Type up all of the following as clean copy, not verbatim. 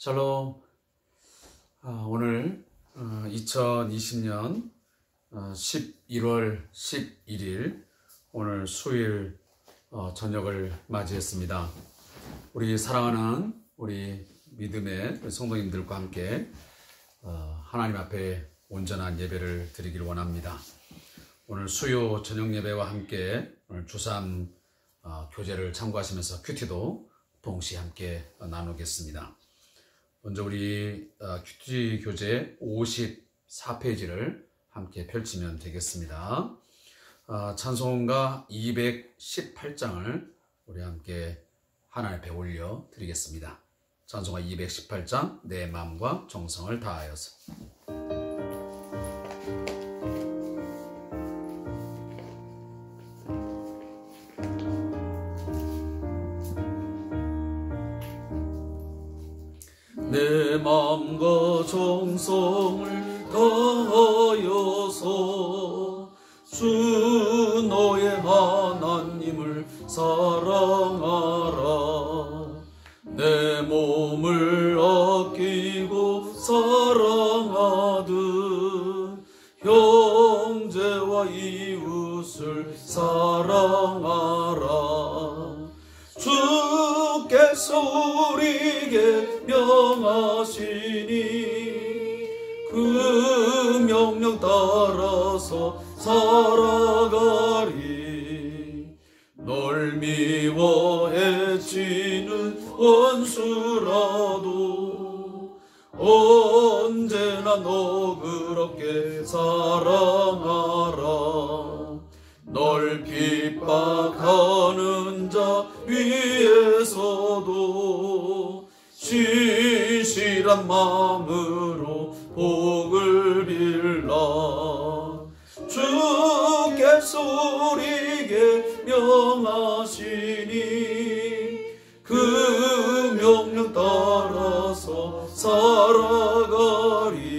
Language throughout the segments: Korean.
샬롬. 오늘 2020년 11월 11일 오늘 수요일 저녁을 맞이했습니다. 우리 사랑하는 우리 믿음의 성도님들과 함께 하나님 앞에 온전한 예배를 드리기를 원합니다. 오늘 수요 저녁 예배와 함께 오늘 주3 교제를 참고하시면서 큐티도 동시에 함께 나누겠습니다. 먼저 우리 큐티 교재 54페이지를 함께 펼치면 되겠습니다. 찬송가 218장을 우리 함께 하나님 앞에 올려 드리겠습니다. 찬송가 218장 내 마음과 정성을 다하여서. 내 마음과 정성을 다하여서 주 너의 하나님을 사랑하라. 내 몸을 아끼고 사랑하듯 형제와 이웃을 사랑하라. 주께서 우리에게 명하시니 그 명령 따라서 살아가리. 널 미워해지는 원수라도 언제나 너그럽게 사랑하라. 널 핍박하는 자 위에서도 신실한 마음으로 복을 빌라. 주께서 우리에게 명하시니 그 명령 따라서 살아가리.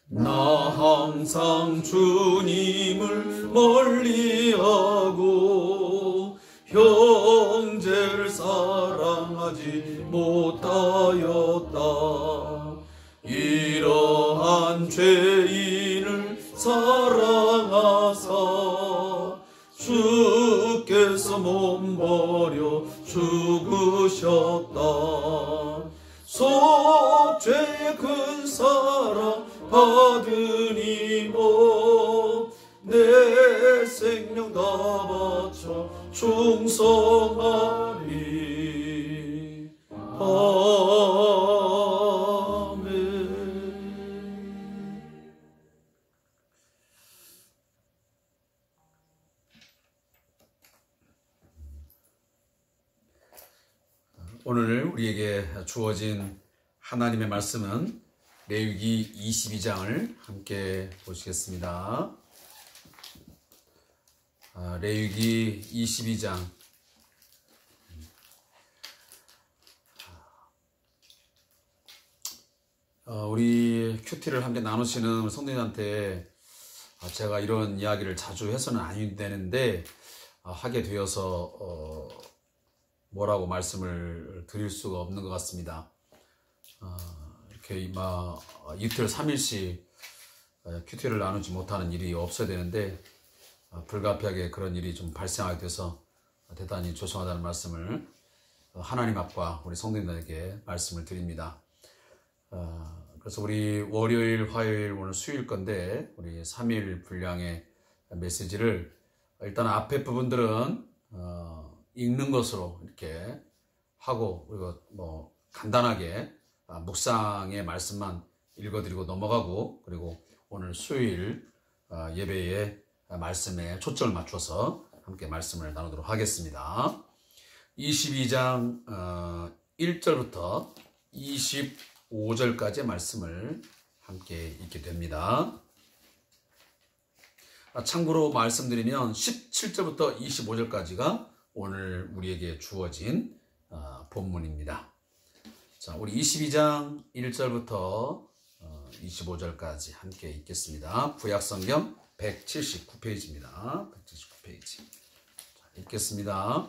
나 항상 주님을 멀리하고 형제를 사랑하지 못하였다. 이러한 죄인을 사랑하사 주께서 몸버려 죽으셨다. 속죄의 큰 사랑 받으니 내 생명 다 바쳐 충성하리. 아멘. 오늘 우리에게 주어진 하나님의 말씀은 레위기 22장을 함께 보시겠습니다. 레위기 22장. 우리 큐티를 함께 나누시는 성도님한테 제가 이런 이야기를 자주 해서는 안 되는데 하게 되어서 뭐라고 말씀을 드릴 수가 없는 것 같습니다. 이렇게 이틀 3일씩 큐티를 나누지 못하는 일이 없어야 되는데 불가피하게 그런 일이 좀 발생하게 돼서 대단히 죄송하다는 말씀을 하나님 앞과 우리 성도님들에게 말씀을 드립니다. 그래서 우리 월요일, 화요일, 오늘 수요일 건데 우리 3일 분량의 메시지를 일단 앞에 부분들은 읽는 것으로 이렇게 하고 그리고 간단하게 묵상의 말씀만 읽어드리고 넘어가고 그리고 오늘 수요일 예배의 말씀에 초점을 맞춰서 함께 말씀을 나누도록 하겠습니다. 22장 1절부터 25절까지의 말씀을 함께 읽게 됩니다. 참고로 말씀드리면 17절부터 25절까지가 오늘 우리에게 주어진 본문입니다. 자, 우리 22장 1절부터 25절까지 함께 읽겠습니다. 구약성경 179페이지입니다. 179페이지. 자, 읽겠습니다.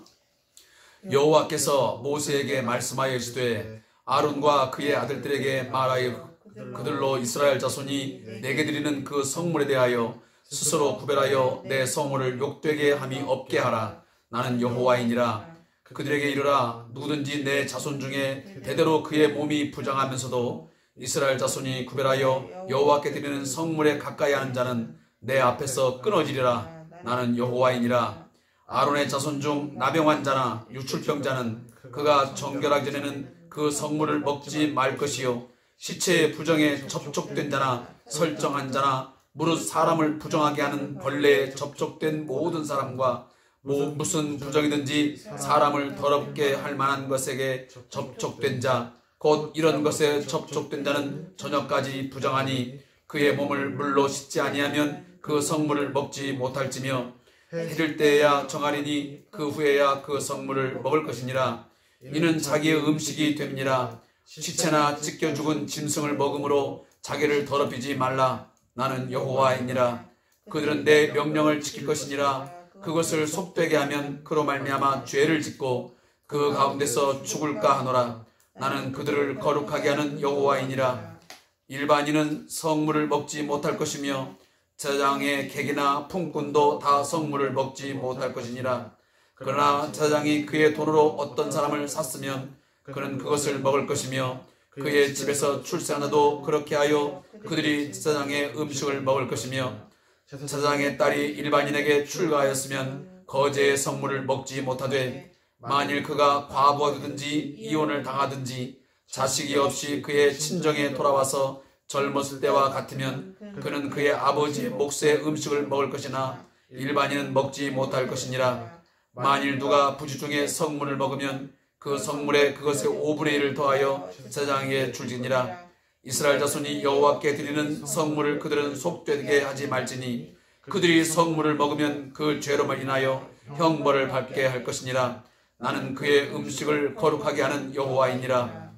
여호와께서 모세에게 말씀하여 이르시되 아론과 그의 아들들에게 말하여 그들로 이스라엘 자손이 내게 드리는 그 성물에 대하여 스스로 구별하여 내 성물을 욕되게 함이 없게 하라. 나는 여호와이니라. 그들에게 이르라. 누구든지 내 자손 중에 대대로 그의 몸이 부정하면서도 이스라엘 자손이 구별하여 여호와께 드리는 성물에 가까이 하는 자는 내 앞에서 끊어지리라. 나는 여호와이니라. 아론의 자손 중 나병환 자나 유출병자는 그가 정결하기 전에는 그 성물을 먹지 말 것이요 시체의 부정에 접촉된 자나 설정한 자나 무릇 사람을 부정하게 하는 벌레에 접촉된 모든 사람과 무슨 부정이든지 사람을 더럽게 할 만한 것에게 접촉된 자 곧 이런 것에 접촉된 자는 저녁까지 부정하니 그의 몸을 물로 씻지 아니하면 그 성물을 먹지 못할지며 해질 때에야 정하리니 그 후에야 그 성물을 먹을 것이니라. 이는 자기의 음식이 됩니라. 시체나 찢겨 죽은 짐승을 먹음으로 자기를 더럽히지 말라. 나는 여호와이니라. 그들은 내 명령을 지킬 것이니라. 그것을 속되게 하면 그로 말미암아 죄를 짓고 그 가운데서 죽을까 하노라. 나는 그들을 거룩하게 하는 여호와이니라. 일반인은 성물을 먹지 못할 것이며 제사장의 객이나 품꾼도 다 성물을 먹지 못할 것이니라. 그러나 제사장이 그의 돈으로 어떤 사람을 샀으면 그는 그것을 먹을 것이며 그의 집에서 출세하나도 그렇게 하여 그들이 제사장의 음식을 먹을 것이며 제사장의 딸이 일반인에게 출가하였으면 거제의 성물을 먹지 못하되 만일 그가 과부가 되든지 이혼을 당하든지 자식이 없이 그의 친정에 돌아와서 젊었을 때와 같으면 그는 그의 아버지의 몫의 음식을 먹을 것이나 일반인은 먹지 못할 것이니라. 만일 누가 부지 중에 성물을 먹으면 그 성물에 그것의 5분의 1을 더하여 제사장에게 줄지니라. 이스라엘 자손이 여호와께 드리는 성물을 그들은 속되게 하지 말지니 그들이 성물을 먹으면 그 죄로 인하여 형벌을 받게 할 것이니라. 나는 그의 음식을 거룩하게 하는 여호와이니라.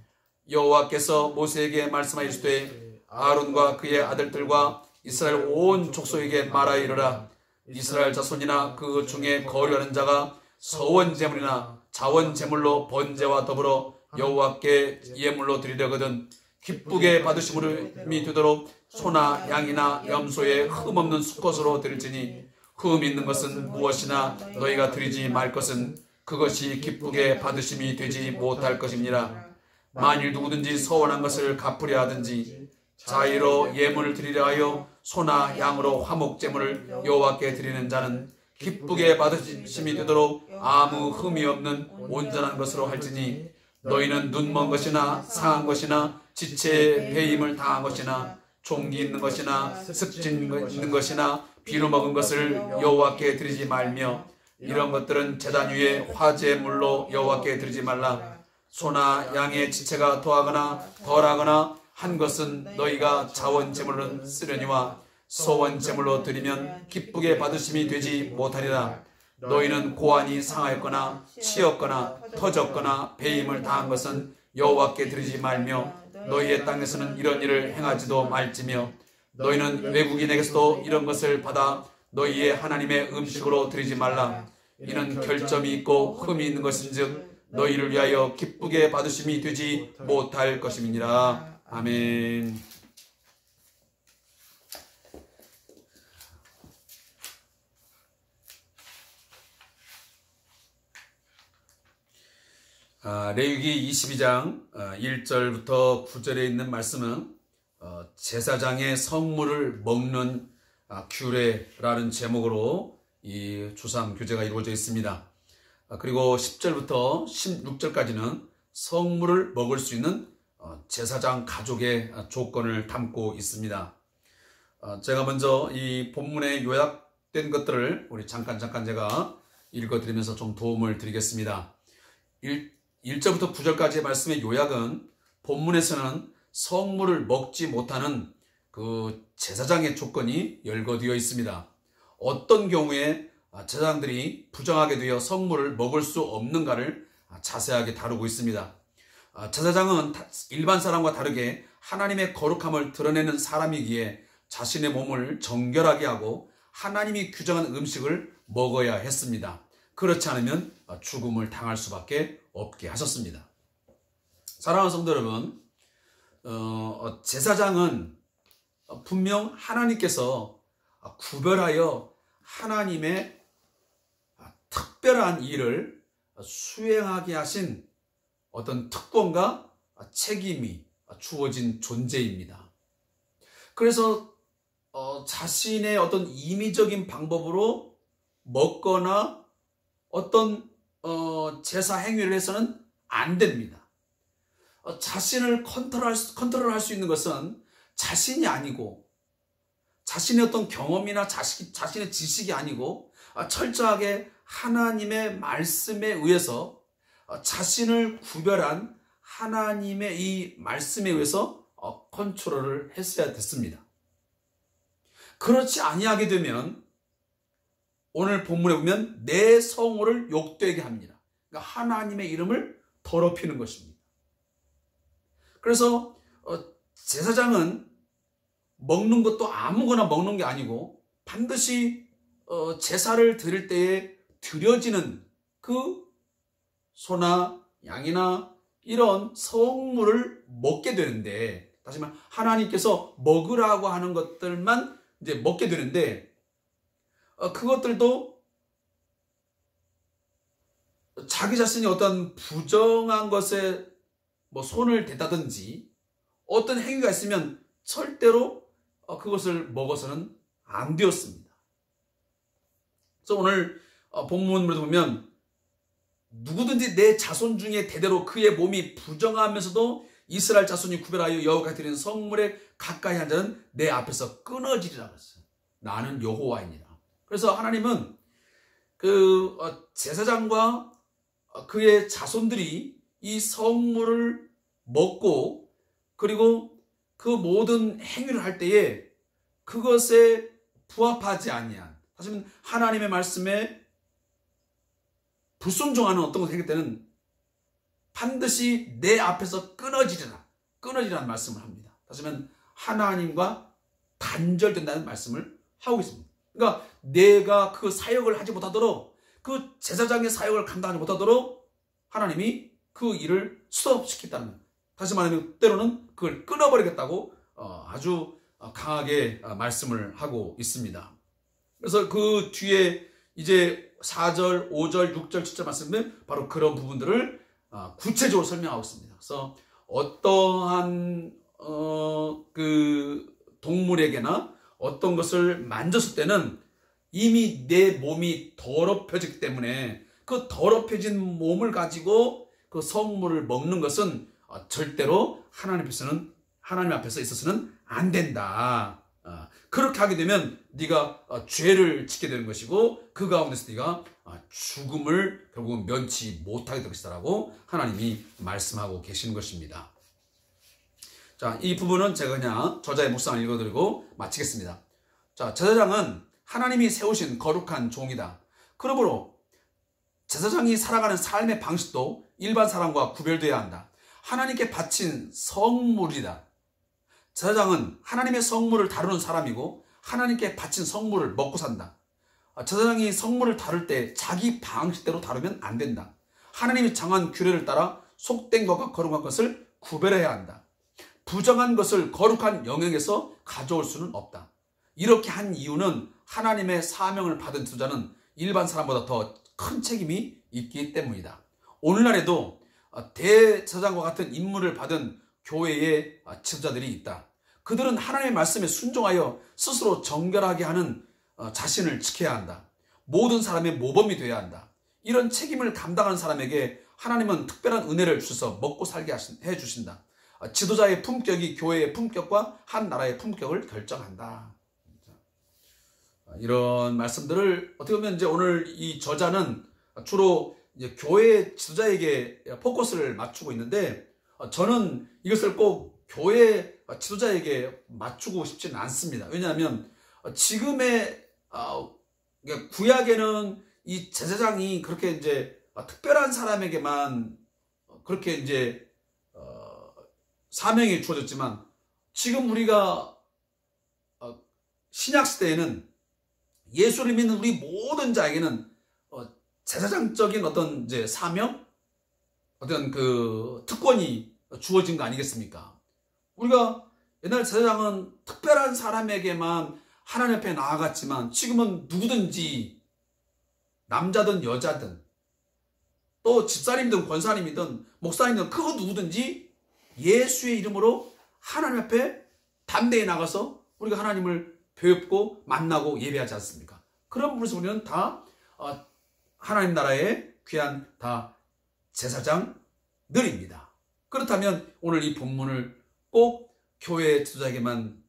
여호와께서 모세에게 말씀하시되 아론과 그의 아들들과 이스라엘 온 족속에게 말하여 이르라. 이스라엘 자손이나 그 중에 거류하는 자가 서원 제물이나 자원 제물로 번제와 더불어 여호와께 예물로 드리려거든 기쁘게 받으심이 되도록 소나 양이나 염소의 흠없는 수컷으로 드릴지니 흠 있는 것은 무엇이나 너희가 드리지 말 것은 그것이 기쁘게 받으심이 되지 못할 것입니다. 만일 누구든지 서원한 것을 갚으려 하든지 자의로 예물을 드리려 하여 소나 양으로 화목제물을 여호와께 드리는 자는 기쁘게 받으심이 되도록 아무 흠이 없는 온전한 것으로 할지니 너희는 눈먼 것이나 상한 것이나 지체에 배임을 당한 것이나 종기 있는 것이나 습진 있는 것이나 비루 먹은 것을 여호와께 드리지 말며 이런 것들은 제단 위에 화제물로 여호와께 드리지 말라. 소나 양의 지체가 더하거나 덜하거나 한 것은 너희가 자원제물로 쓰려니와 소원제물로 드리면 기쁘게 받으심이 되지 못하리라. 너희는 고안이 상하였거나 치였거나 터졌거나 배임을 당한 것은 여호와께 드리지 말며 너희의 땅에서는 이런 일을 행하지도 말지며 너희는 외국인에게서도 이런 것을 받아 너희의 하나님의 음식으로 드리지 말라. 이는 결점이 있고 흠이 있는 것인즉 너희를 위하여 기쁘게 받으심이 되지 못할 것임이니라. 아멘. 레위기 22장 1절부터 9절에 있는 말씀은 제사장의 성물을 먹는 규례라는 제목으로 이 주삼 교제가 이루어져 있습니다. 그리고 10절부터 16절까지는 성물을 먹을 수 있는 제사장 가족의 조건을 담고 있습니다. 제가 먼저 이 본문에 요약된 것들을 우리 잠깐 제가 읽어드리면서 좀 도움을 드리겠습니다. 1절부터 9절까지의 말씀의 요약은 본문에서는 성물을 먹지 못하는 그 제사장의 조건이 열거되어 있습니다. 어떤 경우에 제사장들이 부정하게 되어 성물을 먹을 수 없는가를 자세하게 다루고 있습니다. 제사장은 일반 사람과 다르게 하나님의 거룩함을 드러내는 사람이기에 자신의 몸을 정결하게 하고 하나님이 규정한 음식을 먹어야 했습니다. 그렇지 않으면 죽음을 당할 수밖에 없게 하셨습니다. 사랑하는 성도 여러분, 제사장은 분명 하나님께서 구별하여 하나님의 특별한 일을 수행하게 하신 어떤 특권과 책임이 주어진 존재입니다. 그래서 자신의 어떤 임의적인 방법으로 먹거나 어떤 제사 행위를 해서는 안 됩니다. 자신을 컨트롤할 수 있는 것은 자신이 아니고 자신의 어떤 경험이나 자신의 지식이 아니고 철저하게 하나님의 말씀에 의해서 자신을 구별한 하나님의 이 말씀에 의해서 컨트롤을 했어야 됐습니다. 그렇지 아니하게 되면 오늘 본문에 보면 내 성호를 욕되게 합니다. 그러니까 하나님의 이름을 더럽히는 것입니다. 그래서 제사장은 먹는 것도 아무거나 먹는 게 아니고 반드시 제사를 드릴 때에 드려지는 그 소나 양이나 이런 성물을 먹게 되는데, 다시 말하면 하나님께서 먹으라고 하는 것들만 이제 먹게 되는데, 그것들도 자기 자신이 어떤 부정한 것에 손을 댔다든지 어떤 행위가 있으면 절대로 그것을 먹어서는 안 되었습니다. 그래서 오늘 본문을 보면 누구든지 내 자손 중에 대대로 그의 몸이 부정하면서도 이스라엘 자손이 구별하여 여호와께 드리는 성물에 가까이 한 자는 내 앞에서 끊어지리라 했어요. 나는 여호와이니라. 그래서 하나님은 그 제사장과 그의 자손들이 이 성물을 먹고 그리고 그 모든 행위를 할 때에 그것에 부합하지 아니한, 다시 말하면 하나님의 말씀에 불순종하는 어떤 것을 행할 때는 반드시 내 앞에서 끊어지라는 말씀을 합니다. 다시 말하면 하나님과 단절된다는 말씀을 하고 있습니다. 그러니까 내가 그 사역을 하지 못하도록, 그 제사장의 사역을 감당하지 못하도록 하나님이 그 일을 스톱시켰다는 거예요. 다시 말하면 때로는 그걸 끊어버리겠다고 아주 강하게 말씀을 하고 있습니다. 그래서 그 뒤에 이제 4절, 5절, 6절, 7절 말씀은 바로 그런 부분들을 구체적으로 설명하고 있습니다. 그래서 어떠한 그 동물에게나 어떤 것을 만졌을 때는 이미 내 몸이 더럽혀지기 때문에 그 더럽혀진 몸을 가지고 그 성물을 먹는 것은 절대로 하나님 앞에서 있어서는 안 된다. 그렇게 하게 되면 네가 죄를 짓게 되는 것이고 그 가운데서 네가 죽음을 결국은 면치 못하게 될 것이다라고 하나님이 말씀하고 계시는 것입니다. 자, 이 부분은 제가 그냥 저자의 묵상을 읽어드리고 마치겠습니다. 자, 제사장은 하나님이 세우신 거룩한 종이다. 그러므로 제사장이 살아가는 삶의 방식도 일반 사람과 구별되어야 한다. 하나님께 바친 성물이다. 제사장은 하나님의 성물을 다루는 사람이고 하나님께 바친 성물을 먹고 산다. 제사장이 성물을 다룰 때 자기 방식대로 다루면 안 된다. 하나님이 정한 규례를 따라 속된 것과 거룩한 것을 구별해야 한다. 부정한 것을 거룩한 영역에서 가져올 수는 없다. 이렇게 한 이유는 하나님의 사명을 받은 지도자는 일반 사람보다 더 큰 책임이 있기 때문이다. 오늘날에도 대제사장과 같은 임무를 받은 교회의 지도자들이 있다. 그들은 하나님의 말씀에 순종하여 스스로 정결하게 하는 자신을 지켜야 한다. 모든 사람의 모범이 되어야 한다. 이런 책임을 감당하는 사람에게 하나님은 특별한 은혜를 주셔서 먹고 살게 해주신다. 지도자의 품격이 교회의 품격과 한 나라의 품격을 결정한다. 이런 말씀들을 어떻게 보면 이제 오늘 이 저자는 주로 이제 교회 지도자에게 포커스를 맞추고 있는데, 저는 이것을 꼭 교회 지도자에게 맞추고 싶지는 않습니다. 왜냐하면 지금의 구약에는 이 제사장이 그렇게 이제 특별한 사람에게만 그렇게 이제 사명이 주어졌지만 지금 우리가 신약시대에는 예수를 믿는 우리 모든 자에게는 제사장적인 어떤 이제 사명, 어떤 그 특권이 주어진 거 아니겠습니까? 우리가 옛날 제사장은 특별한 사람에게만 하나님 앞에 나아갔지만 지금은 누구든지 남자든 여자든 또 집사님이든 권사님이든 목사님이든 그 누구든지 예수의 이름으로 하나님 앞에 담대히 나가서 우리가 하나님을 뵙고 만나고 예배하지 않습니까? 그런 부분에서 우리는 다 하나님 나라의 귀한 다 제사장들입니다. 그렇다면 오늘 이 본문을 꼭 교회 지도자에게만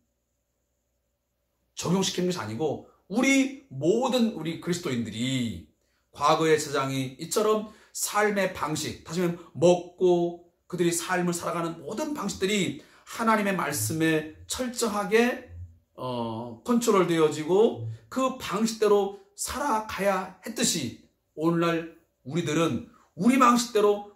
적용시키는 것이 아니고 우리 모든 우리 그리스도인들이 과거의 제사장이 이처럼 삶의 방식, 다시 말하면 먹고 그들이 삶을 살아가는 모든 방식들이 하나님의 말씀에 철저하게 컨트롤 되어지고 그 방식대로 살아가야 했듯이 오늘날 우리들은 우리 방식대로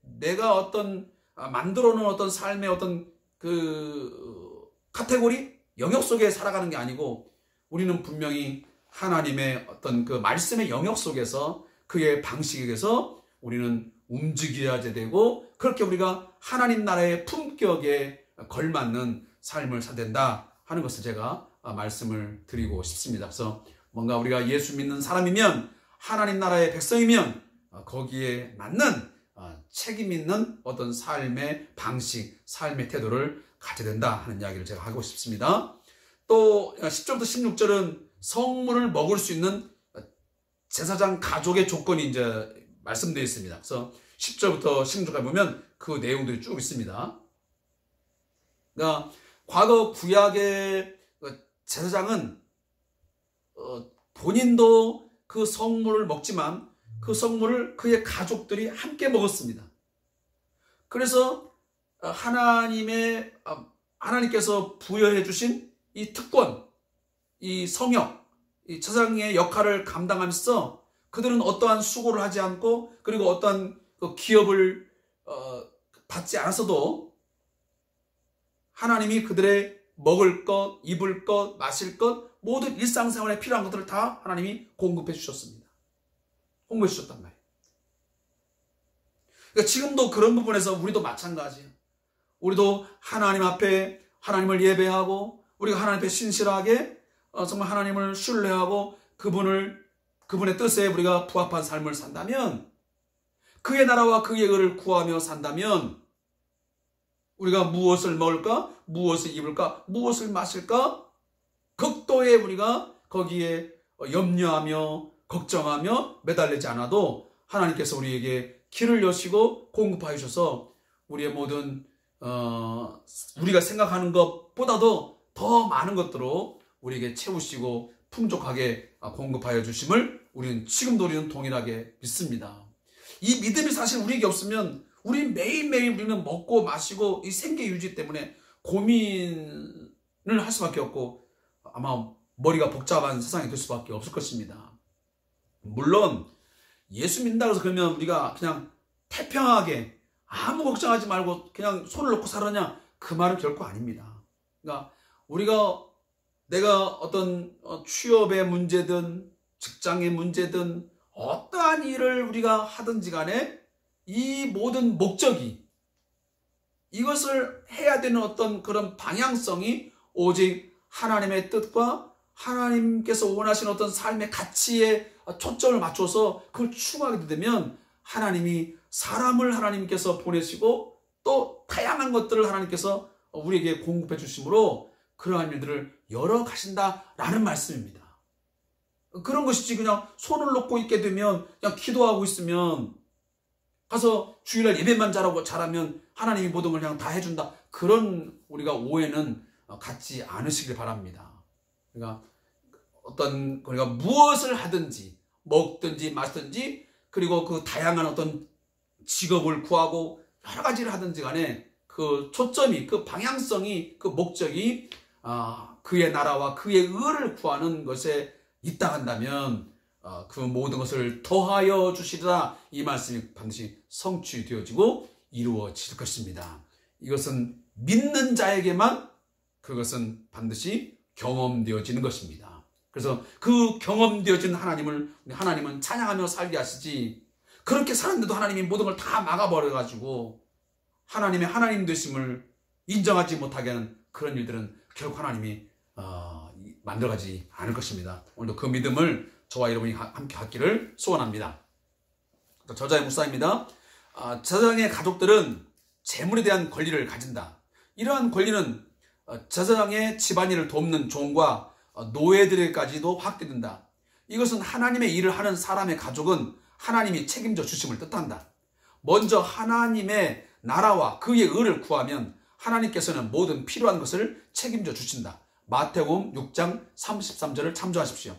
내가 어떤 만들어 놓은 어떤 삶의 어떤 그 카테고리 영역 속에 살아가는 게 아니고 우리는 분명히 하나님의 어떤 그 말씀의 영역 속에서 그의 방식에서 우리는 움직여야 되고 그렇게 우리가 하나님 나라의 품격에 걸맞는 삶을 살아야 된다 하는 것을 제가 말씀을 드리고 싶습니다. 그래서 뭔가 우리가 예수 믿는 사람이면 하나님 나라의 백성이면 거기에 맞는 책임 있는 어떤 삶의 방식, 삶의 태도를 가져야 된다 하는 이야기를 제가 하고 싶습니다. 또 10절부터 16절은 성물을 먹을 수 있는 제사장 가족의 조건이 이제 말씀되어 있습니다. 그래서 10절부터 16절까지 보면 그 내용들이 쭉 있습니다. 그러니까 과거 구약의 제사장은 본인도 그 성물을 먹지만 그 성물을 그의 가족들이 함께 먹었습니다. 그래서 하나님께서 부여해 주신 이 특권, 이 성역, 이 제사장의 역할을 감당하면서 그들은 어떠한 수고를 하지 않고 그리고 어떠한 기업을 받지 않았어도 하나님이 그들의 먹을 것, 입을 것, 마실 것 모든 일상생활에 필요한 것들을 다 하나님이 공급해 주셨습니다. 공급해 주셨단 말이에요. 그러니까 지금도 그런 부분에서 우리도 마찬가지예요. 우리도 하나님 앞에 하나님을 예배하고 우리가 하나님 앞에 신실하게 정말 하나님을 신뢰하고 그분의 뜻에 우리가 부합한 삶을 산다면 그의 나라와 그의 의를 구하며 산다면 우리가 무엇을 먹을까? 무엇을 입을까? 무엇을 마실까? 극도의 우리가 거기에 염려하며 걱정하며 매달리지 않아도 하나님께서 우리에게 길을 여시고 공급하여 주셔서 우리의 모든 우리가 생각하는 것보다도 더 많은 것들로 우리에게 채우시고 풍족하게 공급하여 주심을 우리는 동일하게 믿습니다. 이 믿음이 사실 우리에게 없으면 우리 매일매일 우리는 먹고 마시고 이 생계 유지 때문에 고민을 할 수밖에 없고 아마 머리가 복잡한 세상이 될 수밖에 없을 것입니다. 물론 예수 믿는다고 해서 그러면 우리가 그냥 태평하게 아무 걱정하지 말고 그냥 손을 놓고 살았냐 그 말은 결코 아닙니다. 그러니까 내가 어떤 취업의 문제든 직장의 문제든 어떠한 일을 우리가 하든지 간에 이 모든 목적이 이것을 해야 되는 어떤 그런 방향성이 오직 하나님의 뜻과 하나님께서 원하시는 어떤 삶의 가치에 초점을 맞춰서 그걸 추구하게 되면 하나님이 사람을 하나님께서 보내시고 또 다양한 것들을 하나님께서 우리에게 공급해 주심으로 그러한 일들을 열어가신다라는 말씀입니다. 그런 것이지 그냥 손을 놓고 있게 되면 그냥 기도하고 있으면 가서 주일날 예배만 잘하면 하나님이 모든 걸 그냥 다 해준다. 그런 우리가 오해는 갖지 않으시길 바랍니다. 그러니까 우리가 무엇을 하든지 먹든지 마시든지 그리고 그 다양한 어떤 직업을 구하고 여러 가지를 하든지 간에 그 초점이 그 방향성이 그 목적이 그의 나라와 그의 의를 구하는 것에 있다 한다면 그 모든 것을 더하여 주시리라 이 말씀이 반드시 성취되어지고 이루어질 것입니다. 이것은 믿는 자에게만 그것은 반드시 경험되어지는 것입니다. 그래서 그 경험되어진 하나님은 찬양하며 살게 하시지, 그렇게 사는데도 하나님이 모든 걸 다 막아버려가지고 하나님의 하나님 되심을 인정하지 못하게 하는 그런 일들은 결국 하나님이 만들어가지 않을 것입니다. 오늘도 그 믿음을 저와 여러분이 함께 갖기를 소원합니다. 저자의 묵상입니다. 제사장의 가족들은 재물에 대한 권리를 가진다. 이러한 권리는 제사장의 집안일을 돕는 종과 노예들에게까지도 확대된다. 이것은 하나님의 일을 하는 사람의 가족은 하나님이 책임져 주심을 뜻한다. 먼저 하나님의 나라와 그의 의를 구하면 하나님께서는 모든 필요한 것을 책임져 주신다. 마태복음 6장 33절을 참조하십시오.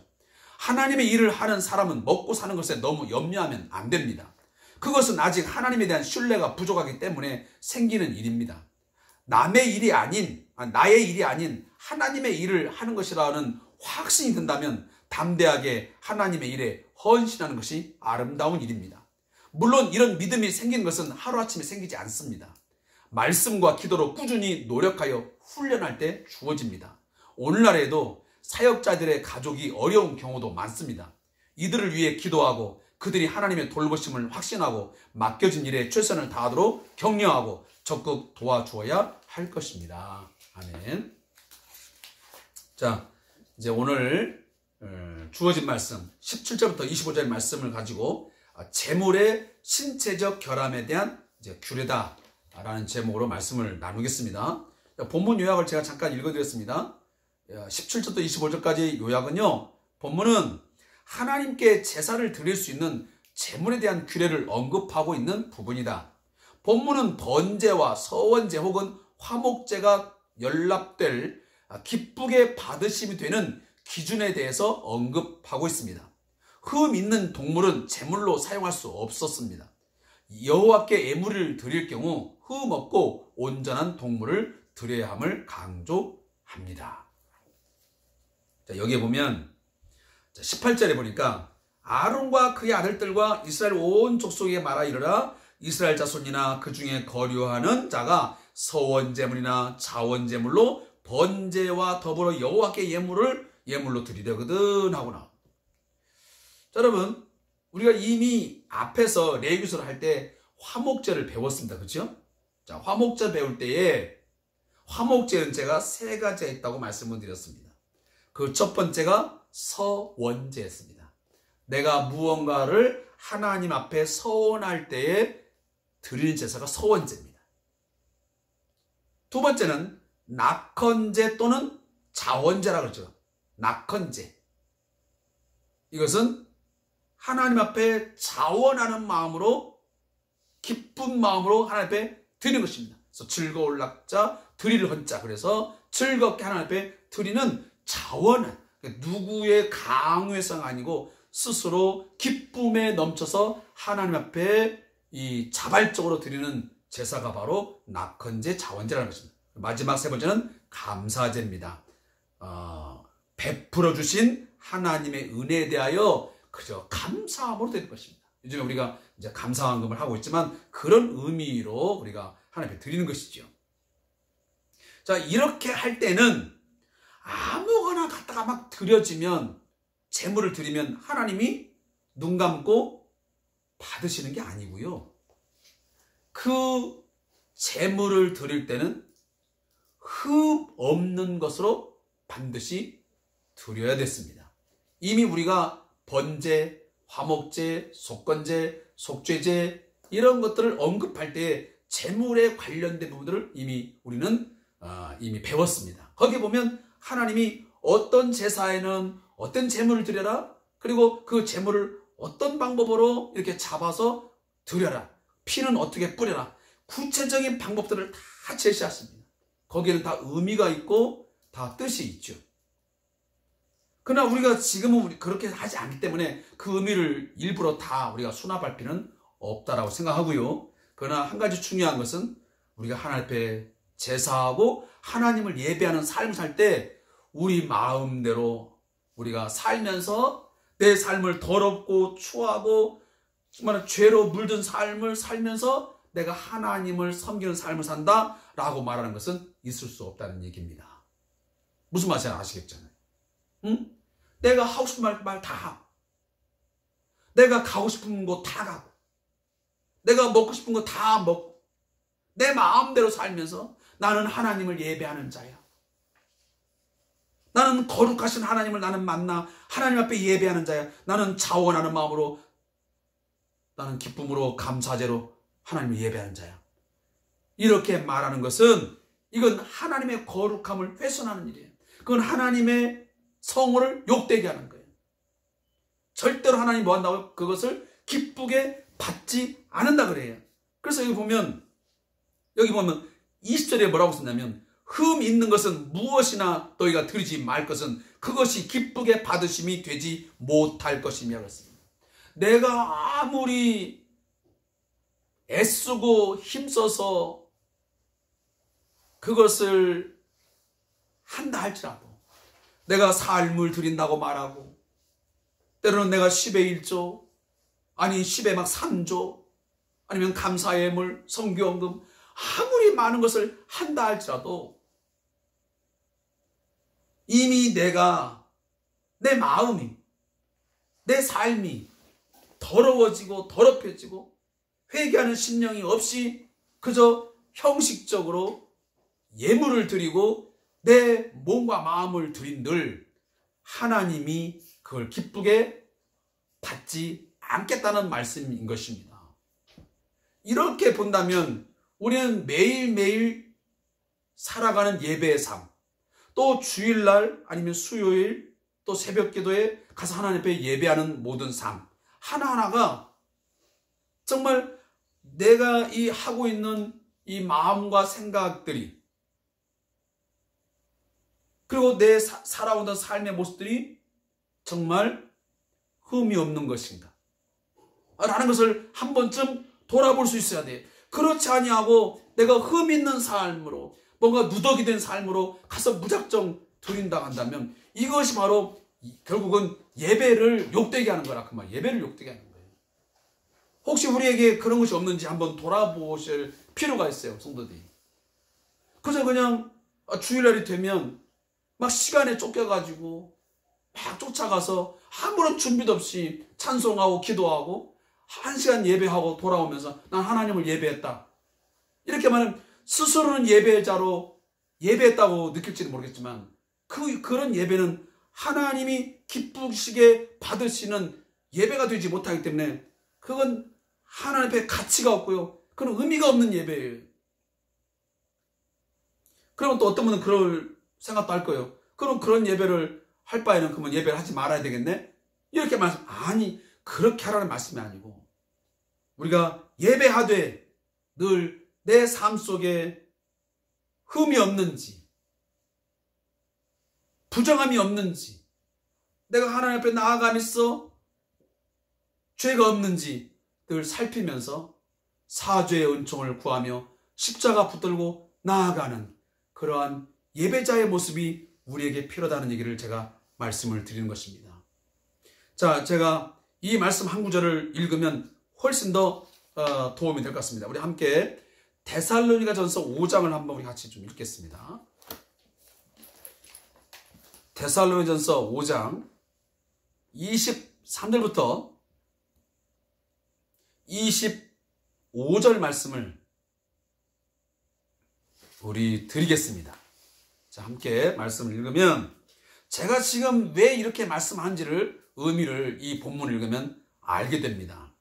하나님의 일을 하는 사람은 먹고 사는 것에 너무 염려하면 안 됩니다. 그것은 아직 하나님에 대한 신뢰가 부족하기 때문에 생기는 일입니다. 나의 일이 아닌 하나님의 일을 하는 것이라는 확신이 든다면 담대하게 하나님의 일에 헌신하는 것이 아름다운 일입니다. 물론 이런 믿음이 생기는 것은 하루아침에 생기지 않습니다. 말씀과 기도로 꾸준히 노력하여 훈련할 때 주어집니다. 오늘날에도 사역자들의 가족이 어려운 경우도 많습니다. 이들을 위해 기도하고 그들이 하나님의 돌보심을 확신하고 맡겨진 일에 최선을 다하도록 격려하고 적극 도와주어야 할 것입니다. 아멘. 자, 이제 오늘 주어진 말씀 17절부터 25절 말씀을 가지고 재물의 신체적 결함에 대한 이제 규례다라는 제목으로 말씀을 나누겠습니다. 본문 요약을 제가 잠깐 읽어드렸습니다. 17절부터 25절까지 요약은요, 본문은 하나님께 제사를 드릴 수 있는 재물에 대한 규례를 언급하고 있는 부분이다. 본문은 번제와 서원제 혹은 화목제가 연락될 기쁘게 받으심이 되는 기준에 대해서 언급하고 있습니다. 흠 있는 동물은 제물로 사용할 수 없었습니다. 여호와께 예물을 드릴 경우 흠 없고 온전한 동물을 드려야 함을 강조합니다. 자, 여기에 보면 18절에 보니까 아론과 그의 아들들과 이스라엘 온 족속에게 말하 이르라. 이스라엘 자손이나 그 중에 거류하는 자가 서원제물이나 자원제물로 번제와 더불어 여호와께 예물로 드리려거든 하구나. 자, 여러분, 우리가 이미 앞에서 레위기서를 할 때 화목제를 배웠습니다. 그렇죠? 자, 화목제 배울 때에 화목제는 제가 세 가지가 있다고 말씀을 드렸습니다. 그 첫 번째가 서원제였습니다. 내가 무언가를 하나님 앞에 서원할 때에 드리는 제사가 서원제입니다. 두 번째는 낙헌제 또는 자원제라고 그러죠. 낙헌제. 이것은 하나님 앞에 자원하는 마음으로, 기쁜 마음으로 하나님 앞에 드리는 것입니다. 그래서 즐거울 낙자, 드릴 헌자. 그래서 즐겁게 하나님 앞에 드리는 자원은 누구의 강요성 아니고 스스로 기쁨에 넘쳐서 하나님 앞에 이 자발적으로 드리는 제사가 바로 낙헌제, 자원제라는 것입니다. 마지막 세 번째는 감사제입니다. 베풀어 주신 하나님의 은혜에 대하여 그저 감사함으로 드릴 것입니다. 요즘에 우리가 이제 감사헌금을 하고 있지만 그런 의미로 우리가 하나님 앞에 드리는 것이죠. 자, 이렇게 할 때는 아무거나 갖다가 막 드려지면, 재물을 드리면 하나님이 눈 감고 받으시는 게 아니고요. 그 재물을 드릴 때는 흠 없는 것으로 반드시 드려야 됐습니다. 이미 우리가 번제, 화목제, 속건제, 속죄제 이런 것들을 언급할 때 재물에 관련된 부분들을 우리는 이미 배웠습니다. 거기에 보면 하나님이 어떤 제사에는 어떤 재물을 드려라, 그리고 그 재물을 어떤 방법으로 이렇게 잡아서 드려라, 피는 어떻게 뿌려라, 구체적인 방법들을 다 제시했습니다. 거기에는 다 의미가 있고 다 뜻이 있죠. 그러나 우리가 지금은 그렇게 하지 않기 때문에 그 의미를 일부러 다 우리가 수납할 필요는 없다라고 생각하고요. 그러나 한 가지 중요한 것은 우리가 하나님 앞에 제사하고 하나님을 예배하는 삶을 살 때 우리 마음대로 우리가 살면서 내 삶을 더럽고 추하고 정말 죄로 물든 삶을 살면서 내가 하나님을 섬기는 삶을 산다 라고 말하는 것은 있을 수 없다는 얘기입니다. 무슨 말인지 아시겠잖아요. 응? 내가 하고 싶은 말 다 하고, 내가 가고 싶은 곳 다 가고, 내가 먹고 싶은 거 다 먹고, 내 마음대로 살면서 나는 하나님을 예배하는 자야. 나는 거룩하신 하나님을 나는 만나 하나님 앞에 예배하는 자야. 나는 자원하는 마음으로, 나는 기쁨으로 감사제로 하나님을 예배하는 자야. 이렇게 말하는 것은 이건 하나님의 거룩함을 훼손하는 일이에요. 그건 하나님의 성호를 욕되게 하는 거예요. 절대로 하나님 뭐 한다고요? 그것을 기쁘게 받지 않는다 그래요. 그래서 여기 보면 20절에 뭐라고 썼냐면, 흠 있는 것은 무엇이나 너희가 드리지 말 것은 그것이 기쁘게 받으심이 되지 못할 것이며 그랬습니다. 내가 아무리 애쓰고 힘써서 그것을 한다 할지라도, 내가 삶을 드린다고 말하고, 때로는 내가 10의 1조, 아니 10의 막 3조, 아니면 감사의 예물, 성교헌금, 아무리 많은 것을 한다 할지라도 이미 내가, 내 마음이, 내 삶이 더러워지고 더럽혀지고 회개하는 심령이 없이 그저 형식적으로 예물을 드리고 내 몸과 마음을 드린들 하나님이 그걸 기쁘게 받지 않겠다는 말씀인 것입니다. 이렇게 본다면 우리는 매일매일 살아가는 예배의 삶, 또 주일날 아니면 수요일 또 새벽 기도에 가서 하나님 앞에 예배하는 모든 삶 하나하나가 정말 내가 이 하고 있는 이 마음과 생각들이, 그리고 내 살아오던 삶의 모습들이 정말 흠이 없는 것인가 라는 것을 한 번쯤 돌아볼 수 있어야 돼. 그렇지 아니하고 내가 흠 있는 삶으로, 뭔가 누더기 된 삶으로 가서 무작정 드린다 한다면 이것이 바로 결국은 예배를 욕되게 하는 거라. 그 말, 예배를 욕되게 하는 거예요. 혹시 우리에게 그런 것이 없는지 한번 돌아보실 필요가 있어요, 성도들이. 그저 그냥 주일날이 되면 막 시간에 쫓겨가지고 막 쫓아가서 아무런 준비도 없이 찬송하고 기도하고 1시간 예배하고 돌아오면서 난 하나님을 예배했다. 이렇게 말하면 스스로는 예배자로 예배했다고 느낄지는 모르겠지만 그런 예배는 하나님이 기쁘시게 받으시는 예배가 되지 못하기 때문에 그건 하나님 앞에 가치가 없고요. 그런 의미가 없는 예배예요. 그러면 또 어떤 분은 그럴 생각도 할 거예요. 그럼 그런 예배를 할 바에는 그러면 예배를 하지 말아야 되겠네? 이렇게 말씀, 아니, 그렇게 하라는 말씀이 아니고, 우리가 예배하되 늘 내 삶 속에 흠이 없는지, 부정함이 없는지, 내가 하나님 앞에 나아가면서 죄가 없는지 늘 살피면서 사죄의 은총을 구하며 십자가 붙들고 나아가는 그러한 예배자의 모습이 우리에게 필요하다는 얘기를 제가 말씀을 드리는 것입니다. 자, 제가 이 말씀 한 구절을 읽으면 훨씬 더 도움이 될 것 같습니다. 우리 함께 데살로니가전서 5장을 한번 우리 같이 좀 읽겠습니다. 데살로니가전서 5장 23절부터 25절 말씀을 우리 드리겠습니다. 자, 함께 말씀을 읽으면 제가 지금 왜 이렇게 말씀하는지를, 의미를 이 본문을 읽으면 알게 됩니다.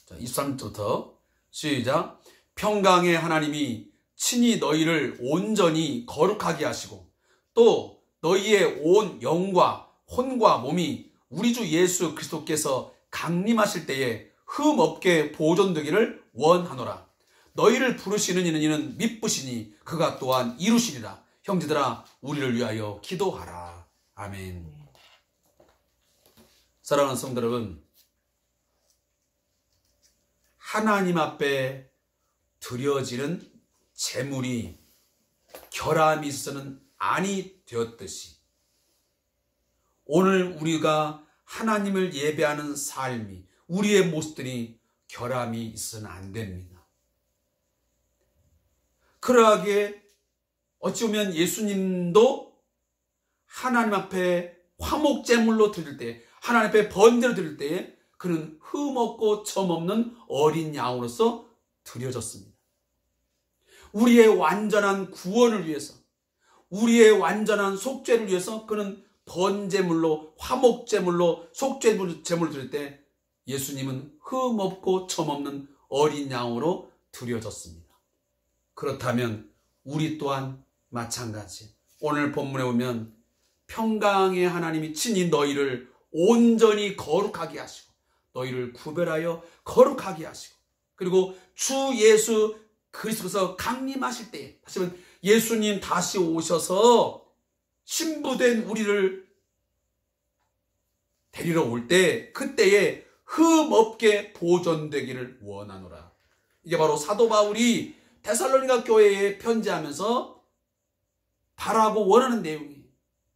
자, 23절부터 시작. 평강의 하나님이 친히 너희를 온전히 거룩하게 하시고 또 너희의 온 영과 혼과 몸이 우리 주 예수 그리스도께서 강림하실 때에 흠 없게 보존되기를 원하노라. 너희를 부르시는 이는 미쁘시니 그가 또한 이루시리라. 형제들아, 우리를 위하여 기도하라. 아멘. 사랑하는 성도 여러분, 하나님 앞에 드려지는 제물이 결함이 있어서는 아니 되었듯이 오늘 우리가 하나님을 예배하는 삶이, 우리의 모습들이 결함이 있어서는 안 됩니다. 그러하기에 어찌 보면 예수님도 하나님 앞에 화목제물로 드릴 때, 하나님 앞에 번제로 드릴 때에 그는 흠없고 점없는 어린 양으로서 드려졌습니다. 우리의 완전한 구원을 위해서, 우리의 완전한 속죄를 위해서 그는 번제물로, 화목제물로, 속죄제물을 드릴 때 예수님은 흠없고 점없는 어린 양으로 드려졌습니다. 그렇다면 우리 또한 마찬가지. 오늘 본문에 보면 평강의 하나님이 친히 너희를 온전히 거룩하게 하시고 너희를 구별하여 거룩하게 하시고, 그리고 주 예수 그리스도께서 강림하실 때에, 다시 말하면 예수님 다시 오셔서 신부된 우리를 데리러 올 때, 그때에 흠없게 보존되기를 원하노라. 이게 바로 사도 바울이 데살로니가 교회에 편지하면서 바라고 원하는 내용이에요.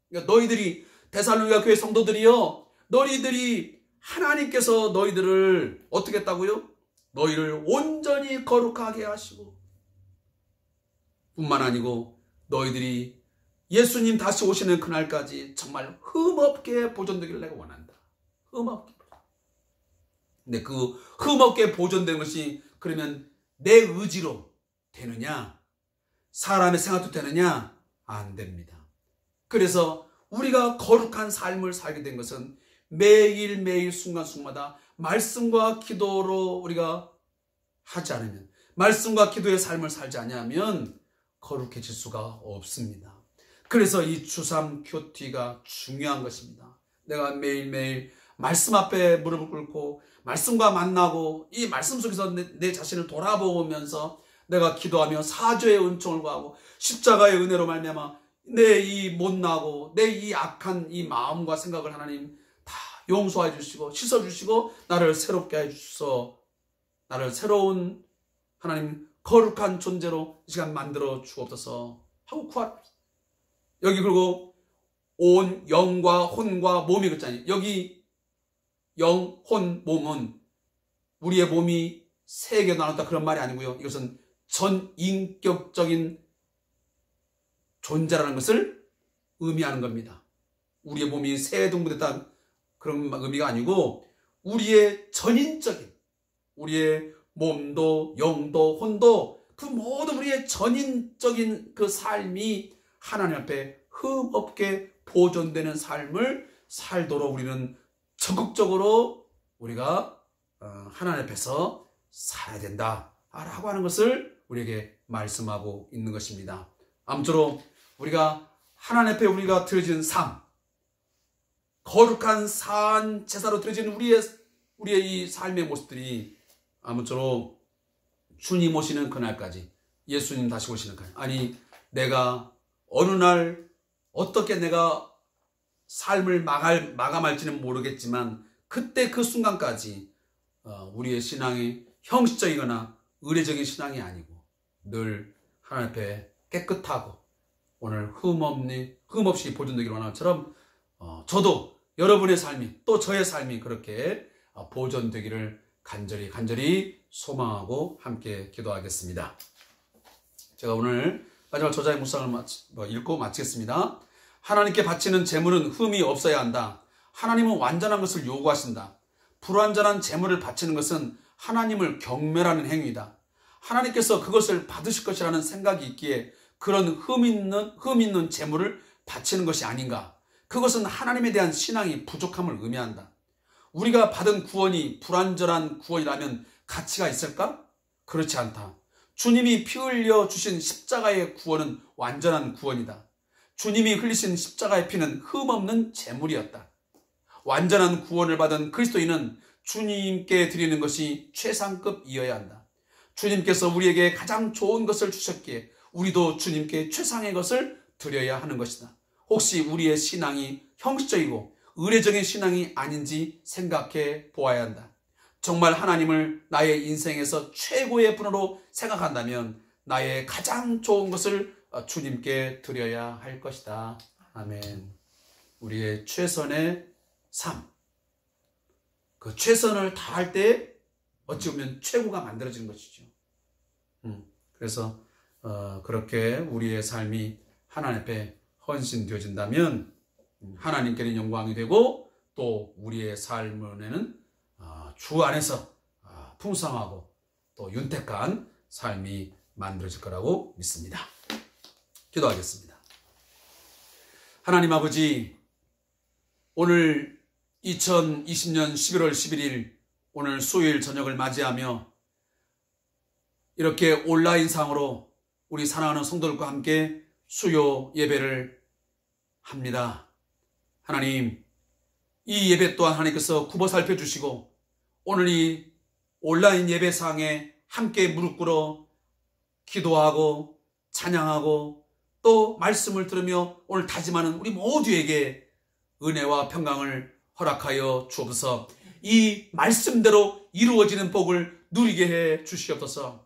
그러니까 너희들이, 데살로니가 교회 성도들이요, 너희들이 하나님께서 너희들을 어떻게 했다고요? 너희를 온전히 거룩하게 하시고, 뿐만 아니고 너희들이 예수님 다시 오시는 그날까지 정말 흠없게 보존되기를 내가 원한다. 흠없게. 근데 그 흠없게 보존된 것이 그러면 내 의지로 되느냐? 사람의 생각도 되느냐? 안 됩니다. 그래서 우리가 거룩한 삶을 살게 된 것은 매일매일 순간순간마다 말씀과 기도로 우리가 하지 않으면, 말씀과 기도의 삶을 살지 않으면 거룩해질 수가 없습니다. 그래서 이 주삼 큐티가 중요한 것입니다. 내가 매일매일 말씀 앞에 무릎을 꿇고 말씀과 만나고 이 말씀 속에서 내 자신을 돌아보면서 내가 기도하며 사죄의 은총을 구하고 십자가의 은혜로 말미암아 내 이 못나고 내 이 악한 이 마음과 생각을 하나님 다 용서해 주시고 씻어주시고 나를 새롭게 해주셔서 나를 새로운 하나님 거룩한 존재로 이 시간 만들어 주옵소서 하고 구합니다. 여기 그리고 온 영과 혼과 몸이 그렇잖아요. 여기 영, 혼, 몸은 우리의 몸이 세 개 나눴다 그런 말이 아니고요. 이것은 전인격적인 존재라는 것을 의미하는 겁니다. 우리의 몸이 세 등분됐다 그런 의미가 아니고 우리의 전인적인, 우리의 몸도 영도 혼도 그 모든 우리의 전인적인 그 삶이 하나님 앞에 흠없게 보존되는 삶을 살도록 우리는 적극적으로 우리가 하나님 앞에서 살아야 된다라고 하는 것을 우리에게 말씀하고 있는 것입니다. 아무쪼록 우리가 하나님 앞에 우리가 드려지는 삶, 거룩한 산 제사로 드려지는 우리의 이 삶의 모습들이 아무쪼록 주님 오시는 그날까지, 예수님 다시 오시는 그날, 아니 내가 어느 날 어떻게 내가 삶을 마감할지는 모르겠지만 그때 그 순간까지 우리의 신앙이 형식적이거나 의례적인 신앙이 아니고 늘 하나님 앞에 깨끗하고 오늘 흠없이 보존되기를 원하는 것처럼 저도 여러분의 삶이 또 저의 삶이 그렇게 보존되기를 간절히 소망하고 함께 기도하겠습니다. 제가 오늘 마지막 저자의 묵상을 읽고 마치겠습니다. 하나님께 바치는 제물은 흠이 없어야 한다. 하나님은 완전한 것을 요구하신다. 불완전한 제물을 바치는 것은 하나님을 경멸하는 행위다. 하나님께서 그것을 받으실 것이라는 생각이 있기에 그런 흠 있는 제물을 바치는 것이 아닌가. 그것은 하나님에 대한 신앙이 부족함을 의미한다. 우리가 받은 구원이 불완전한 구원이라면 가치가 있을까? 그렇지 않다. 주님이 피 흘려 주신 십자가의 구원은 완전한 구원이다. 주님이 흘리신 십자가의 피는 흠없는 제물이었다. 완전한 구원을 받은 그리스도인은 주님께 드리는 것이 최상급이어야 한다. 주님께서 우리에게 가장 좋은 것을 주셨기에 우리도 주님께 최상의 것을 드려야 하는 것이다. 혹시 우리의 신앙이 형식적이고 의례적인 신앙이 아닌지 생각해 보아야 한다. 정말 하나님을 나의 인생에서 최고의 분으로 생각한다면 나의 가장 좋은 것을 주님께 드려야 할 것이다. 아멘. 우리의 최선의 삶, 그 최선을 다할 때 어찌 보면 최고가 만들어지는 것이죠. 그래서 그렇게 우리의 삶이 하나님 앞에 헌신되어진다면 하나님께는 영광이 되고 또 우리의 삶에는 주 안에서 풍성하고 또 윤택한 삶이 만들어질 거라고 믿습니다. 기도하겠습니다. 하나님 아버지, 오늘 2020년 11월 11일 오늘 수요일 저녁을 맞이하며 이렇게 온라인상으로 우리 사랑하는 성도들과 함께 수요 예배를 합니다. 하나님, 이 예배 또한 하나님께서 굽어 살펴주시고 오늘 이 온라인 예배상에 함께 무릎 꿇어 기도하고 찬양하고 또 말씀을 들으며 오늘 다짐하는 우리 모두에게 은혜와 평강을 허락하여 주옵소서. 이 말씀대로 이루어지는 복을 누리게 해 주시옵소서.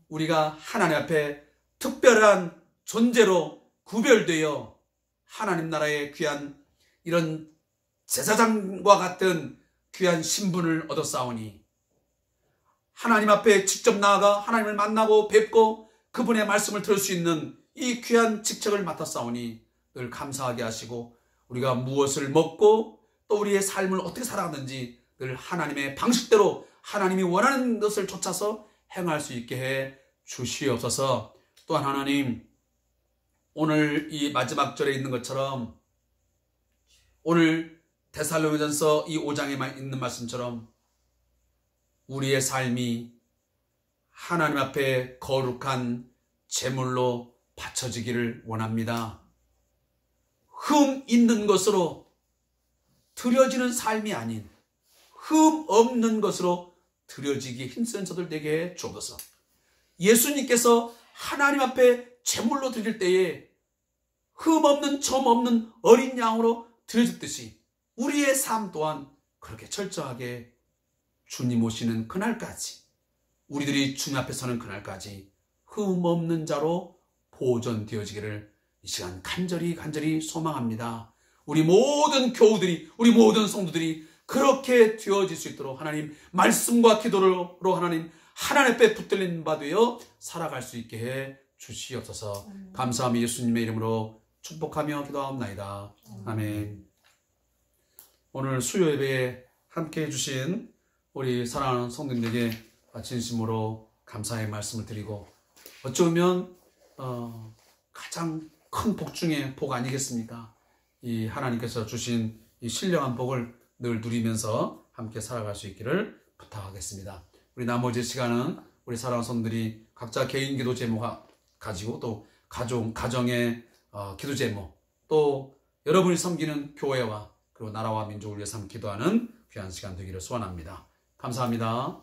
우리가 하나님 앞에 특별한 존재로 구별되어 하나님 나라의 귀한 이런 제사장과 같은 귀한 신분을 얻었사오니 하나님 앞에 직접 나아가 하나님을 만나고 뵙고 그분의 말씀을 들을 수 있는 이 귀한 직책을 맡았사오니 늘 감사하게 하시고 우리가 무엇을 먹고 또 우리의 삶을 어떻게 살아가는지 늘 하나님의 방식대로 하나님이 원하는 것을 쫓아서 행할 수 있게 해 주시옵소서. 또한 하나님, 오늘 이 마지막 절에 있는 것처럼 오늘 데살로니가전서 이 5장에 있는 말씀처럼 우리의 삶이 하나님 앞에 거룩한 제물로 바쳐지기를 원합니다. 흠 있는 것으로 드려지는 삶이 아닌 흠 없는 것으로 드려지기 힘쓰는 저들 되게 해 주옵소서. 예수님께서 하나님 앞에 제물로 드릴 때에 흠 없는 점 없는 어린 양으로 드려졌듯이 우리의 삶 또한 그렇게 철저하게 주님 오시는 그날까지 우리들이 주님 앞에 서는 그날까지 흠 없는 자로 보존되어지기를 이 시간 간절히 소망합니다. 우리 모든 교우들이 우리 모든 성도들이 그렇게 되어질 수 있도록 하나님 말씀과 기도로 하나님 앞에 붙들린 바 되어 살아갈 수 있게 해 주시옵소서. 감사하며 예수님의 이름으로 축복하며 기도하옵나이다. 아멘. 오늘 수요 예배에 함께 해주신 우리 사랑하는 성도님에게 진심으로 감사의 말씀을 드리고 어쩌면 가장 큰 복 중에 복 아니겠습니까? 이 하나님께서 주신 이 신령한 복을 늘 누리면서 함께 살아갈 수 있기를 부탁하겠습니다. 우리 나머지 시간은 우리 사랑하는 성도들이 각자 개인 기도 제목 가지고 또 가정의 기도 제목 또 여러분이 섬기는 교회와 그리고 나라와 민족을 위해서 기도하는 귀한 시간 되기를 소원합니다. 감사합니다.